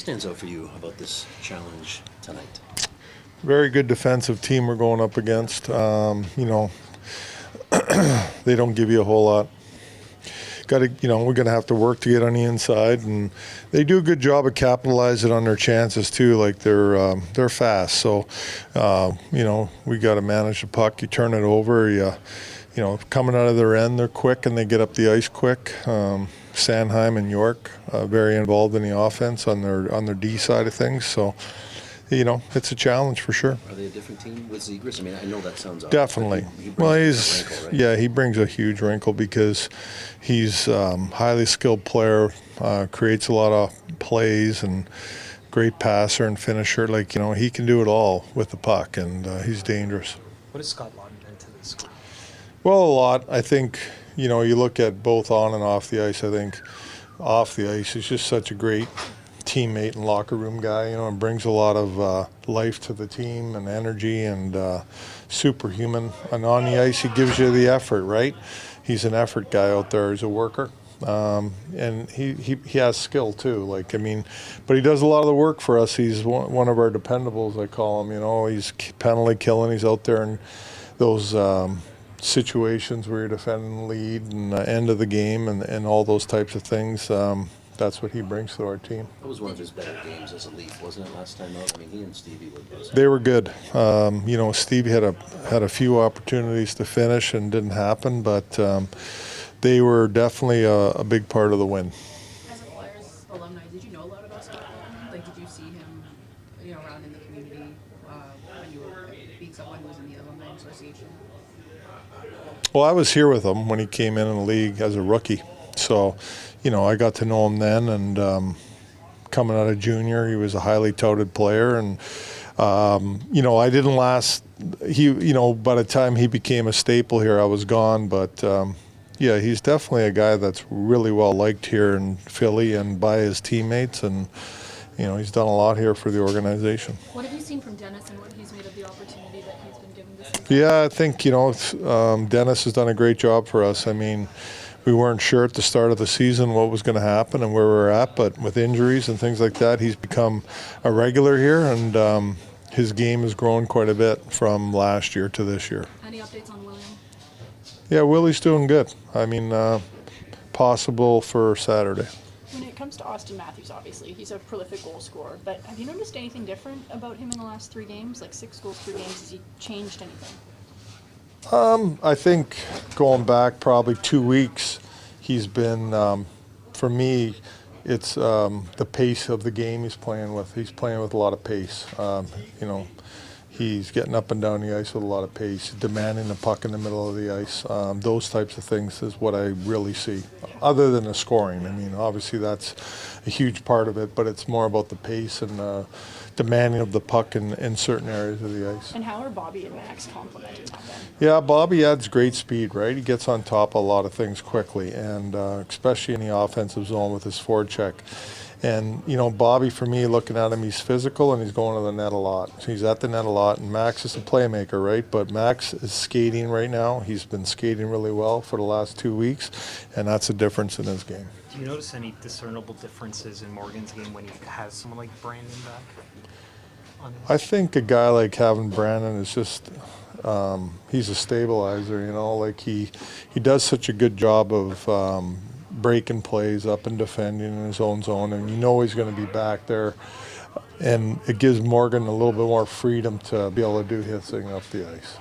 stands out for you about this challenge tonight? Very good defensive team we're going up against. They don't give you a whole lot. We're going to have to work to get on the inside, and they do a good job of capitalizing on their chances too. Like they're fast, so we got to manage the puck. You turn it over, coming out of their end, they're quick and they get up the ice quick. Sanheim and York very involved in the offense on their D side of things. So, it's a challenge for sure. Are they a different team with Zegras? I mean, I know that sounds odd. Definitely. He's wrinkle, right? Yeah, he brings a huge wrinkle because he's highly skilled player, creates a lot of plays, and great passer and finisher. He can do it all with the puck, and he's dangerous. What does Scott Lawton mean to this group? Well, a lot. I think, you look at both on and off the ice. I think off the ice, he's just such a great teammate and locker room guy, and brings a lot of life to the team and energy and superhuman. And on the ice, he gives you the effort, right? He's an effort guy out there. He's a worker. And he has skill too. But he does a lot of the work for us. He's one of our dependables, I call him. He's penalty killing. He's out there in those situations where you're defending the lead and end of the game and all those types of things. That's what he brings to our team. That was one of his better games as a Leaf, wasn't it, last time out? I mean, he and Stevie were good. They were good. Stevie had a few opportunities to finish and didn't happen, but they were definitely a big part of the win. As a Flyers alumni, did you know a lot about Scott Lawton? Did you see him, around in the community when you were being someone who was in the Alumni Association? Well, I was here with him when he came in the league as a rookie. So, I got to know him then, and coming out of junior, he was a highly touted player. And, I didn't last. By the time he became a staple here, I was gone. But, he's definitely a guy that's really well liked here in Philly and by his teammates. And, he's done a lot here for the organization. What have you seen from Dennis and what he's made of the opportunity that he's been given this season? Yeah, I think, Dennis has done a great job for us. I mean, we weren't sure at the start of the season what was going to happen and where we were at, but with injuries and things like that, he's become a regular here, and his game has grown quite a bit from last year to this year. Any updates on William? Yeah, Willie's doing good. I mean, possible for Saturday. When it comes to Austin Matthews, obviously, he's a prolific goal scorer, but have you noticed anything different about him in the last 3 games? Like 6 goals, 3 games, has he changed anything? I think going back probably 2 weeks, he's been, for me, it's the pace of the game he's playing with. He's playing with a lot of pace. He's getting up and down the ice with a lot of pace, demanding the puck in the middle of the ice. Those types of things is what I really see, other than the scoring. I mean, obviously that's a huge part of it, but it's more about the pace and demanding of the puck in certain areas of the ice. And how are Bobby and Max complementing that then? Yeah, Bobby adds great speed, right? He gets on top of a lot of things quickly, and especially in the offensive zone with his forecheck. And, Bobby, for me, looking at him, he's physical and he's going to the net a lot. So he's at the net a lot, and Max is a playmaker, right? But Max is skating right now. He's been skating really well for the last 2 weeks, and that's a difference in his game. Do you notice any discernible differences in Morgan's game when he has someone like Brandon back? I think a guy like having Brandon is just, he's a stabilizer, he does such a good job of breaking plays up and defending in his own zone, and he's going to be back there, and it gives Morgan a little bit more freedom to be able to do his thing off the ice.